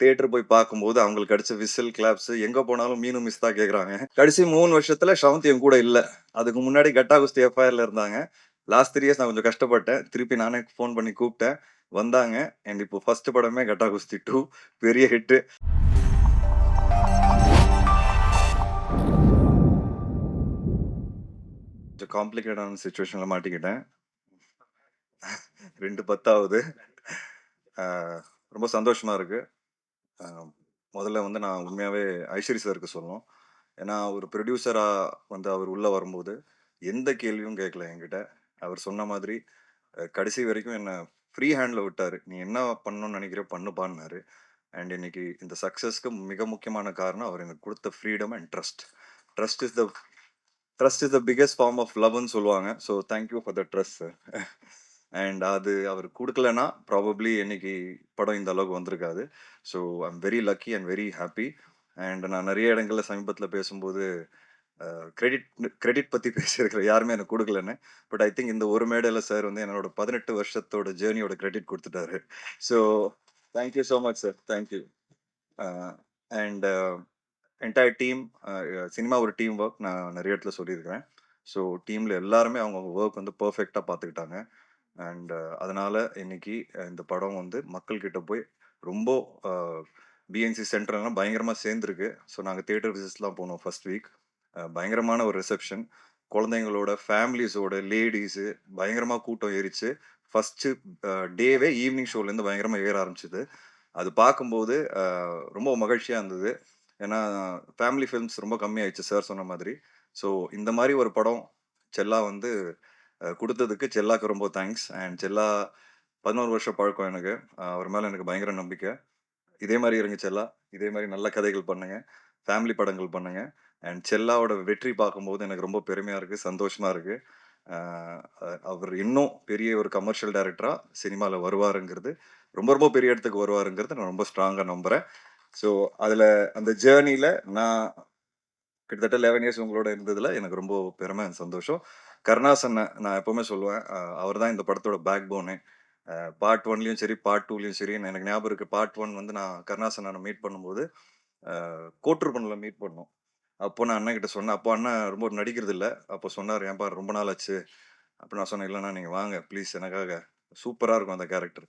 Theatre போய் பார்க்கும்போது அவங்களுக்கு அடிச்ச விசில், கிளாப்ஸ் எங்க போனாலும் மீனு மிஸ் தான் கேட்குறாங்க. கடைசி 3 வருஷத்துல ஷ்ரவந்தி என் கூட இல்ல. அதுக்கு முன்னாடி கட்டா குஸ்தி எஃப்ஐஆர்ல இருந்தாங்க. லாஸ்ட் 3 இயர்ஸ் நான் கொஞ்சம் கஷ்டப்பட்டேன். திருப்பி நானே ஃபோன் பண்ணி கூப்பிட்டேன். வந்தாங்க. அண்ட் இப்போ ஃபர்ஸ்ட் படமே கட்டா குஸ்தி 2 பெரிய ஹிட். கொஞ்சம் காம்ப்ளிகேட்டான சிச்சுவேஷன்ல மாட்டிக்கிட்டேன். 2 10ஆவது. அ ரொம்ப சந்தோஷமா இருக்கு. அ முதல்ல வந்து நான் உண்மையாவே ஐஸ்வரி சாருக்கு சொல்லணும். ஏன்னா, ஒரு ப்ரொடியூசரா வந்து அவர் உள்ள வரும்போது, எந்த கேள்வியும் கேட்கல என்கிட்ட. அவர் சொன்ன மாதிரி கடைசி வரைக்கும் என்ன ஃப்ரீ ஹேண்ட்ல விட்டாரு. "நீ என்ன பண்ணணும்னு நெனைக்கிறியோ பண்ணுப்பான்னாரு." அண்ட் இன்னைக்கு இந்த சக்சஸ்க்கு மிக முக்கியமான காரணம் அவர் எனக்கு குடுத்த freedom and trust. Trust is the trust is the biggest form of லவ்ன்னு சொல்லுவாங்க. So thank you for the trust sir. And அது அவர் குடுக்கலன்னா, ப்ராபப்ளி இன்னைக்கு படம் இந்த அளவுக்கு வந்திருக்காது. So I am very lucky and very happy. And நான் நெறைய இடங்கள்ல சமீபத்தில பேசும்போது, கிரெடிட் கிரெடிட் பத்தி பேசியிருக்கிறேன். யாருமே எனக்கு குடுக்கலன்னு. பட் ஐ திங்க் இந்த ஒரு மேடையில சார் வந்து என்னோட 18 வருஷத்தோட ஜர்னியோட கிரெடிட் குடுத்துட்டாரு. So thank you so much sir. Thank you. Uh and entire team, cinema ஒரு டீம் ஒர்க் நான் நெறைய இடத்துல சொல்லியிருக்கிறேன். ஸோ டீம்ல எல்லாருமே அவங்கவங்க ஒர்க் வந்து பெர்ஃபெக்ட்டா பார்த்துக்கிட்டாங்க. அண்ட் அதனால இன்னைக்கு இந்த படம் வந்து மக்கள் கிட்ட போய் ரொம்ப அ பிஎன்சி சென்டர்லாம் பயங்கரமா சேர்ந்திருக்கு. ஸோ நாங்க தியேட்டர் விசிட்ஸ்லாம் போனோம் ஃபர்ஸ்ட் வீக். பயங்கரமான ஒரு ரிசப்ஷன். குழந்தைங்களோட, ஃபேமிலீஸோட, லேடீஸு பயங்கரமா கூட்டம் ஏறிச்சு. ஃபர்ஸ்ட்டு டேவே ஈவினிங் ஷோலேருந்து பயங்கரமா ஏற ஆரம்பிச்சது. அது பார்க்கும்போது ரொம்ப மகிழ்ச்சியா இருந்தது. ஏன்னா, ஃபேமிலி ஃபிலிம்ஸ் ரொம்ப கம்மியாயிடுச்சு சார் சொன்ன மாதிரி. ஸோ இந்த மாரி ஒரு படம் செல்லா வந்து குடுத்ததுக்கு செல்லாக்கு ரொம்ப தேங்க்ஸ். அண்ட் செல்லா 11 வருஷம் பழக்கம் எனக்கு. அவர் மேல எனக்கு பயங்கர நம்பிக்கை. இதே மாரி இருங்க செல்லா. இதே மாரி நல்ல கதைகள் பண்ணுங்க. ஃபேமிலி படங்கள் பண்ணுங்க. அண்ட் செல்லாவோட வெற்றி பார்க்கும்போது எனக்கு ரொம்ப பெருமையா இருக்கு, சந்தோஷமா இருக்கு. அ அவர் இன்னும் பெரிய ஒரு கமர்ஷியல் டைரக்டரா சினிமால வருவாருங்கிறது, ரொம்ப ரொம்ப பெரிய இடத்துக்கு வருவாருங்கிறத நான் ரொம்ப ஸ்ட்ராங்கா நம்புறேன். ஸோ, அதுல அந்த ஜர்னில நான் கிட்டத்தட்ட 11 இயர்ஸ் உங்களோட இருந்ததுல எனக்கு ரொம்ப பெருமை அண்ட் சந்தோஷம். கருணாசன்ன நான் எப்பவுமே சொல்லுவேன், அவர் தான் இந்த படத்தோட பேக் போனே. பார்ட் 1லயும் சரி, பார்ட் 2லயும் சரி, எனக்கு ஞாபகம் இருக்கு. பார்ட் 1 வந்து நான் கருணாசன் அண்ணன மீட் பண்ணும்போது, அ கோட்டூர்புரம்ல மீட் பண்ணோம். அப்போ நான் அண்ணன்கிட்ட சொன்னேன். அப்போ அண்ணன் ரொம்ப நடிக்கிறது இல்ல. அப்போ சொன்னாரு, "ஏன்பா ரொம்ப நாள் ஆச்சு." அப்ப நான் சொன்னேன், "இல்லண்ணா நீங்க வாங்க ப்ளீஸ் எனக்காக. சூப்பரா இருக்கும் அந்த கேரக்டர்."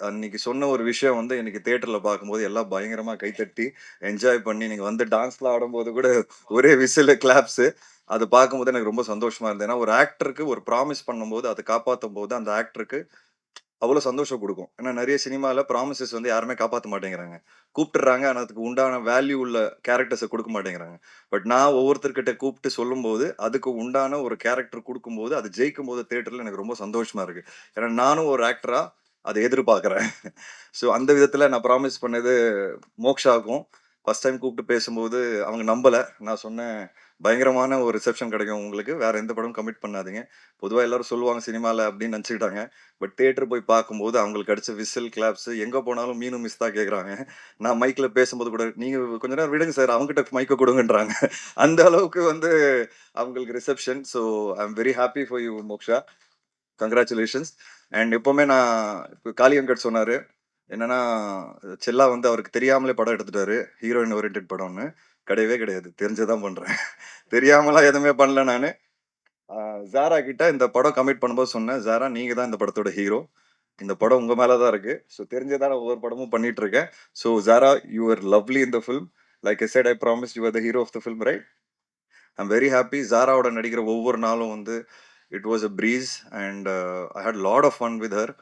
அன்னைக்கு சொன்ன ஒரு விஷயம் வந்து இன்னைக்கு தியேட்டர்ல பார்க்கும்போது எல்லாம் பயங்கரமா கைத்தட்டி, என்ஜாய் பண்ணி நீங்க வந்து டான்ஸ்லாம் ஆடும்போது கூட ஒரே விசிலு, கிளாப்ஸு. அது பார்க்கும்போது எனக்கு ரொம்ப சந்தோஷமா இருந்தது. ஏன்னா ஒரு ஆக்டருக்கு ஒரு ப்ராமிஸ் பண்ணும்போது, அத காப்பாத்தும்போது அந்த ஆக்டருக்கு அவ்வளோ சந்தோஷம் குடுக்கும். ஏன்னா நெறைய சினிமால ப்ராமிசஸ் வந்து யாருமே காப்பாத்த மாட்டேங்கிறாங்க. கூப்பிட்டுர்றாங்க. ஆனா அதுக்கு உண்டான வேல்யூ உள்ள கேரக்டர்ஸ குடுக்க மாட்டேங்கிறாங்க. பட் நான் ஒவ்வொருத்தர்கிட்ட கூப்பிட்டு சொல்லும்போது, அதுக்கு உண்டான ஒரு கேரக்டர் குடுக்கும்போது, அது ஜெயிக்கும்போது தியேட்டர்ல எனக்கு ரொம்ப சந்தோஷமா இருக்கு. ஏன்னா நானும் ஒரு ஆக்டரா அத எதிர்பார்க்கிறேன். ஸோ அந்த விதத்துல நான் ப்ராமிஸ் பண்ணது மோக்ஷாவுக்கும் ஃபர்ஸ்ட் டைம் கூப்பிட்டு பேசும்போது அவங்க நம்பல. நான் சொன்னேன், "பயங்கரமான ஒரு ரிசப்ஷன் கிடைக்கும் உங்களுக்கு. வேற எந்த படமும் கமிட் பண்ணாதீங்க." பொதுவா எல்லாரும் சொல்லுவாங்க சினிமால அப்படின்னு நெனச்சுக்கிட்டாங்க. பட் தியேட்டர் போய் பார்க்கும்போது அவங்களுக்கு அடிச்ச விசில், கிளாப்ஸ் எங்க போனாலும் மீனு மிஸ் தான் கேட்குறாங்க. நான் மைக்ல பேசும்போது கூட, "நீங்க கொஞ்ச நேரம் விடுங்க சார். அவங்கிட்ட மைக்க குடுங்கன்றாங்க." அந்த அளவுக்கு வந்து அவங்களுக்கு reception. So I am very happy for you Moksha. Congratulations. And எப்பவுமே நான் இப்ப காளி வெங்கட் சொன்னாரு. என்னன்னா, செல்லா வந்து அவருக்கு தெரியாமலே படம் எடுத்துட்டாரு. ஹீரோயின் ஓரியன்டட் படம்னு. கிடையவே கிடையாது. தெரிஞ்சு தான் பண்றேன். தெரியாமலாம் எதுவுமே பண்ணல நானு. ஆ ஸாரா கிட்ட இந்த படம் கமிட் பண்ணும்போது சொன்னேன், "ஸாரா நீங்க தான் இந்த படத்தோட ஹீரோ. இந்த படம் உங்க மேல தான் இருக்கு. ஸோ தெரிஞ்சே தான் நான் ஒவ்வொரு படமும் பண்ணிட்டு இருக்கேன். So Sara you are lovely in the film. Like I said I promised you are the hero of the film right?" I am very happy. ஸாராவோட நடிக்கிற ஒவ்வொரு நாளும் வந்து it was a breeze and I had lot of fun with her.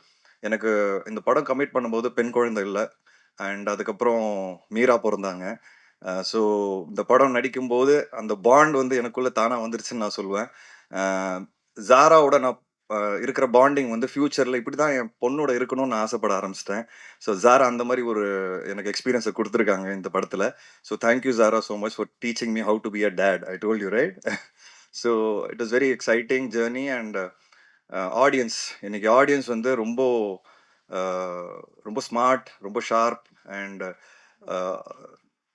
எனக்கு இந்த படம் commit பண்ணும்போது பெண் குழந்தை இல்ல. அண்ட் அதுக்கப்புறம் மீரா பொறந்தாங்க. ஸோ இந்த படம் நடிக்கும்போது அந்த பாண்ட் வந்து எனக்குள்ள தானா வந்துருச்சுன்னு நான் சொல்லுவேன். அ ஸாராவோட நான் இருக்கிற பாண்டிங் வந்து ஃபியூச்சர்ல இப்படிதான் என் பொண்ணோட இருக்கணும்னு நான் ஆசைப்பட ஆரம்பிச்சுட்டேன். ஸோ ஸாரா அந்த மாரி ஒரு எனக்கு எக்ஸ்பீரியன்ஸ குடுத்துருக்காங்க இந்த படத்துல. So thank you Zahra so much for teaching me have to be a dot. I told you right? So it was very exciting journey and audience இன்னைக்கு ஆடியன்ஸ் வந்து ரொம்ப அ ரொம்ப ஸ்மார்ட், ரொம்ப ஷார்ப் அண்ட் அ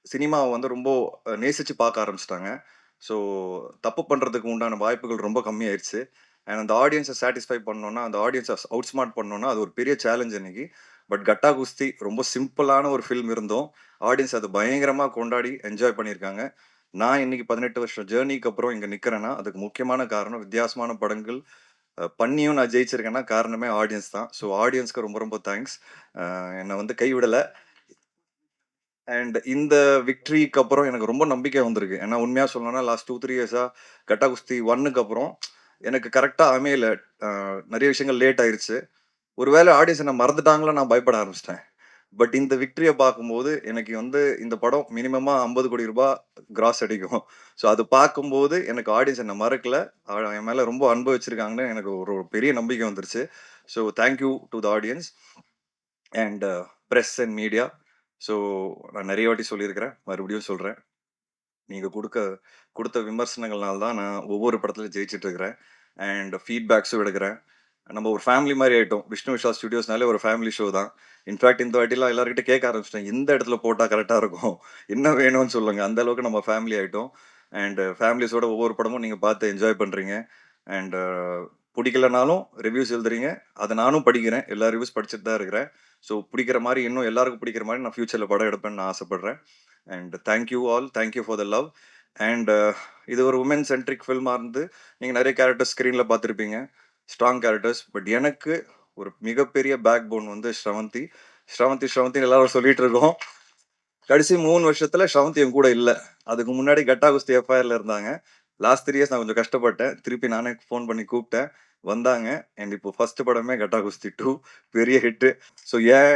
சினிமாவ வந்து ரொம்ப நேசிச்சு பார்க்க ஆரம்பிச்சுட்டாங்க. ஸோ தப்பு பண்றதுக்கு உண்டான வாய்ப்புகள் ரொம்ப கம்மியாயிருச்சு. அண்ட் அந்த ஆடியன்ஸ சாட்டிஸ்ஃபை பண்ணணும்னா, அந்த ஆடியன்ஸ அவுட் ஸ்மார்ட் பண்ணணும்னா, அது ஒரு பெரிய சேலஞ்ச் இன்னைக்கு. பட் கட்டா குஸ்தி ரொம்ப சிம்பிளான ஒரு ஃபில்ம் இருந்தோம். ஆடியன்ஸ் அதை பயங்கரமா கொண்டாடி என்ஜாய் பண்ணியிருக்காங்க. நான் இன்னைக்கு 18 வருஷம் ஜேர்னிக்கு அப்புறம் இங்க நிக்கிறேன்னா, அதுக்கு முக்கியமான காரணம் வித்தியாசமான படங்கள் பண்ணியும் நான் ஜெயிச்சிருக்கேன்னா காரணமே ஆடியன்ஸ் தான். ஸோ ஆடியன்ஸ்க்கு ரொம்ப ரொம்ப தேங்க்ஸ். என்னை வந்து கைவிடல. அண்ட் இந்த விக்டரிக்கு அப்புறம் எனக்கு ரொம்ப நம்பிக்கை வந்திருக்கு. ஏன்னா உண்மையா சொல்லணும்னா லாஸ்ட் 2, 3 இயர்ஸா கட்டா குஸ்தி 1க்கு அப்புறம் எனக்கு கரெக்ட்டா அமையல. அ நெறைய விஷயங்கள் லேட் ஆயிருச்சு. ஒருவேளை ஆடியன்ஸ் என்ன மறந்துட்டாங்களோ நான் பயப்பட ஆரம்பிச்சுட்டேன். பட் இந்த விக்டரிய பார்க்கும்போது எனக்கு வந்து இந்த படம் மினிமமா ரூ. 50,00,00,000 கிராஸ் அடிக்கும். ஸோ அது பார்க்கும்போது எனக்கு ஆடியன்ஸ் என்ன மறக்கல. என் மேல ரொம்ப அன்பு வச்சிருக்காங்கன்னு எனக்கு ஒரு ஒரு பெரிய நம்பிக்கை வந்துருச்சு. So thank you to the audience and press and media. So நான் நெறைய வாட்டி சொல்லியிருக்கிறேன். மறுபடியும் சொல்றேன். நீங்க குடுத்த விமர்சனங்கள்னால தான் நான் ஒவ்வொரு படத்துலயும் ஜெயிச்சுட்டு இருக்கிறேன். அண்ட் ஃபீட்பேக்ஸும் எடுக்கிறேன். நம்ம ஒரு ஃபேமிலி மாரி ஆயிட்டோம். விஷ்ணு விஷால் ஸ்டுடியோஸ்னாலே ஒரு ஃபேமிலி ஷோ தான். இன்ஃபாக்ட் இந்த வாட்டிலாம் எல்லார்கிட்ட கேட்க ஆரம்பிச்சுட்டேன். எந்த இடத்துல போட்டா கரெக்ட்டா இருக்கும்? என்ன வேணும்னு சொல்லுங்க. அந்த அளவுக்கு நம்ம ஃபேமிலி ஆயிட்டோம். அண்ட் ஃபேமிலிஸோட ஒவ்வொரு படமும் நீங்க பார்த்து என்ஜாய் பண்றீங்க. அண்ட் புடிக்கலனாலும் ரிவ்யூஸ் எழுதுறீங்க. அத நானும் படிக்கிறேன். எல்லா ரிவ்யூஸ் படிச்சுட்டு தான் இருக்கிறேன். ஸோ பிடிக்கிற மாரி இன்னும் எல்லாருக்கும் பிடிக்கிற மாரி நான் ஃபியூச்சர்ல படம் எடுப்பேன்னு நான் ஆசைப்படுறேன். And thank you all. Thank you for the love. And இது ஒரு உமன் சென்ட்ரிக் ஃபில்மா இருந்து நீங்க நெறைய கேரக்டர்ஸ் ஸ்க்ரீன்ல பார்த்துருப்பீங்க. Strong characters. பட் எனக்கு ஒரு மிகப்பெரிய பேக் போன் வந்து ஸ்ரவந்தி. ஸ்ரவந்தின்னு எல்லாரும் சொல்லிட்டு இருக்கோம். கடைசி 3 வருஷத்துல ஸ்ரவந்தி என் கூட இல்ல. அதுக்கு முன்னாடி கட்டா குஸ்தி எஃப்ஐஆர்ல இருந்தாங்க. லாஸ்ட் 3 இயர்ஸ் நான் கொஞ்சம் கஷ்டப்பட்டேன். திருப்பி நானே ஃபோன் பண்ணி கூப்பிட்டேன். வந்தாங்க. அண்ட் இப்போ ஃபர்ஸ்ட் படமே கட்டா குஸ்தி 2 பெரிய ஹிட். ஸோ என்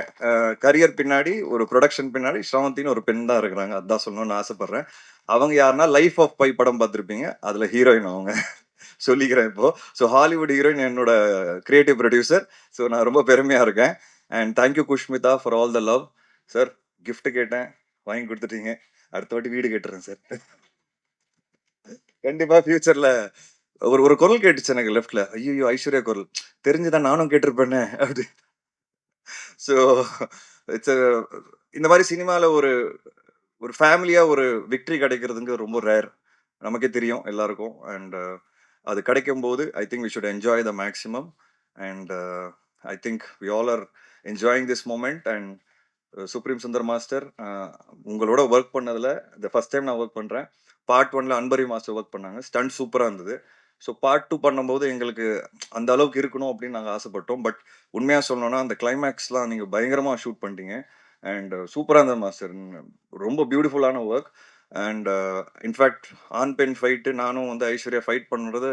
கரியர் பின்னாடி ஒரு புரொடக்ஷன் பின்னாடி ஸ்ரவந்தின்னு ஒரு பெண் தான் இருக்கிறாங்க. அதான் சொல்லணும்னு ஆசைப்படுறேன். அவங்க யாருன்னா லைஃப் ஆஃப் பை படம் பார்த்துருப்பீங்க. அதுல ஹீரோயின் அவங்க. சொல்லிக்கிறேன் இப்போ. ஸோ ஹாலிவுட் ஹீரோயின் என்னோட கிரியேட்டிவ் ப்ரொடியூசர். ஸோ நான் ரொம்ப பெருமையா இருக்கேன். And thank you Kushmita for all the love. Sir gift கேட்டேன். வாங்கி குடுத்துட்டீங்க. அடுத்த வாட்டி வீடு கேட்டுறேன் சார். கண்டிப்பா ஃபியூச்சர்ல ஒரு ஒரு குரல் கேட்டுச்சு எனக்கு லெஃப்ட்ல. ஐய்யய்யோ! ஐஸ்வர்யா குரல். தெரிஞ்சுதா நானும் கேட்டிருப்பேனே! அப்படி. ஸோ இட்ஸ் இந்த மாரி சினிமால ஒரு ஒரு ஃபேமிலியா ஒரு விக்டரி கிடைக்கிறதுங்கிறது ரொம்ப ரேர். நமக்கே தெரியும் எல்லாருக்கும். அண்ட் அது கிடைக்கும்போது I think we should enjoy the maximum. And I think we all are enjoying this moment. And supreme Sundar master உங்களோட ஒர்க் பண்ணதுல இந்த ஃபர்ஸ்ட் டைம் நான் ஒர்க் பண்றேன். பார்ட் 1ல அன்பரி மாஸ்டர் ஒர்க் பண்ணாங்க. ஸ்டண்ட் சூப்பரா இருந்தது. ஸோ பார்ட் 2 பண்ணும்போது எங்களுக்கு அந்த அளவுக்கு இருக்கணும் அப்படின்னு நாங்க ஆசைப்பட்டோம். பட் உண்மையா சொல்லணும்னா அந்த கிளைமேக்ஸ்லாம் நீங்க பயங்கரமா ஷூட் பண்ணிட்டீங்க. அண்ட் சூப்பரா இருந்தது மாஸ்டர். ரொம்ப பியூட்டிஃபுல்லான ஒர்க். அண்ட் இன்ஃபேக்ட் ஆண் பெண் ஃபைட்டு நானும் வந்து ஐஸ்வர்யா ஃபைட் பண்ணுறது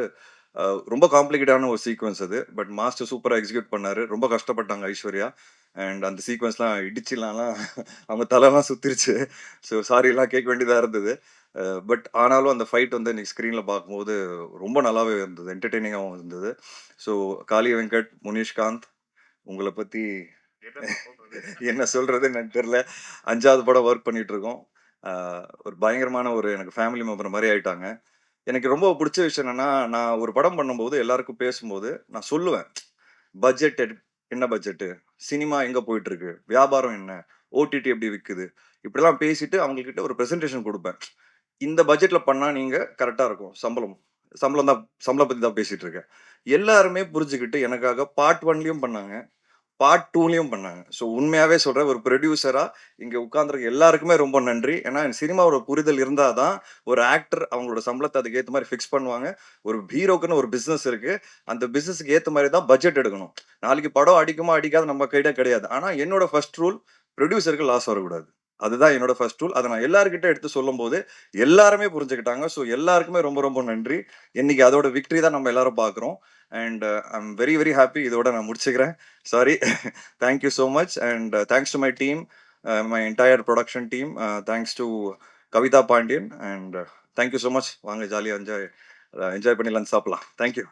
ரொம்ப காம்ப்ளிகேட்டான ஒரு சீக்வன்ஸ் அது. பட் மாஸ்டர் சூப்பரா எக்ஸிக்யூட் பண்ணாரு. ரொம்ப கஷ்டப்பட்டாங்க ஐஸ்வர்யா. அண்ட் அந்த சீக்வன்ஸ்லாம் இடிச்சுலாம்லாம் அவங்க தலைலாம் சுத்திருச்சு. ஸோ சாரிலாம் கேட்க வேண்டியதா இருந்தது. பட் ஆனாலும் அந்த ஃபைட் வந்து இன்னைக்கு ஸ்க்ரீன்ல பார்க்கும்போது ரொம்ப நல்லாவே இருந்தது. என்டர்டெய்னிங்காவும் இருந்தது. ஸோ காளி வெங்கட், முனிஷ்காந்த் உங்கள பத்தி என்ன சொல்றதுன்னு எனக்கு தெரியல. 5வது படம் ஒர்க் பண்ணிட்டு இருக்கோம். ஒரு பயங்கரமான ஒரு எனக்கு ஃபேமிலி மெம்பர் மாரி ஆயிட்டாங்க. எனக்கு ரொம்ப புடிச்ச விஷயம் என்னன்னா, நான் ஒரு படம் பண்ணும்போது எல்லாருக்கும் பேசும்போது நான் சொல்லுவேன். பட்ஜெட் என்ன பட்ஜெட்டு? சினிமா எங்க போயிட்டு இருக்கு? வியாபாரம் என்ன? ஓடிடி எப்படி விக்குது? இப்படிலாம் பேசிட்டு அவங்க கிட்ட ஒரு பிரசன்டேஷன் குடுப்பேன். இந்த பட்ஜெட்ல பண்ணா நீங்க கரெக்ட்டா இருக்கும். சம்பளம் பத்தி தான் பேசிட்டு இருக்கேன். எல்லாருமே புரிஞ்சுகிட்டு எனக்காக பார்ட் 1லயும் பண்ணாங்க. பார்ட் 2லயும் பண்ணாங்க. ஸோ உண்மையாவே சொல்றேன். ஒரு புரொடியூசரா இங்க உட்கார்ந்திருக்க எல்லாருக்குமே ரொம்ப நன்றி. ஏன்னா சினிமாவோட புரிதல் இருந்தா தான் ஒரு ஆக்டர் அவங்களோட சம்பளத்த அதுக்கு ஏத்த மாரி ஃபிக்ஸ் பண்ணுவாங்க. ஒரு ஹீரோக்குன்னு ஒரு பிசினஸ் இருக்கு. அந்த பிசினஸ்க்கு ஏத்த மாரி தான் பட்ஜெட் எடுக்கணும். நாளைக்கு படம் அடிக்குமா, அடிக்காதா நம்ம கையில கிடையாது. ஆனா என்னோட ஃபர்ஸ்ட் ரூல் புரொடியூசருக்கு லாஸ் வரக்கூடாது. அதுதான் என்னோட ஃபர்ஸ்ட் ரூல். அத நான் எல்லார்கிட்ட எடுத்து சொல்லும்போது எல்லாருமே புரிஞ்சுக்கிட்டாங்க. ஸோ எல்லாருக்குமே ரொம்ப ரொம்ப நன்றி. இன்னைக்கு அதோட விக்டரி தான் நம்ம எல்லாரும் பார்க்கிறோம். And I am very very happy. இதோட நான் முடிச்சுக்கிறேன். Sorry. Thank you so much. And thanks to my team, my entire production team. Thanks to Kavita Pandian. And thank you so much. வாங்க ஜாலியாக என்ஜாய் பண்ணி லஞ்ச் சாப்பிடலாம். Thank you.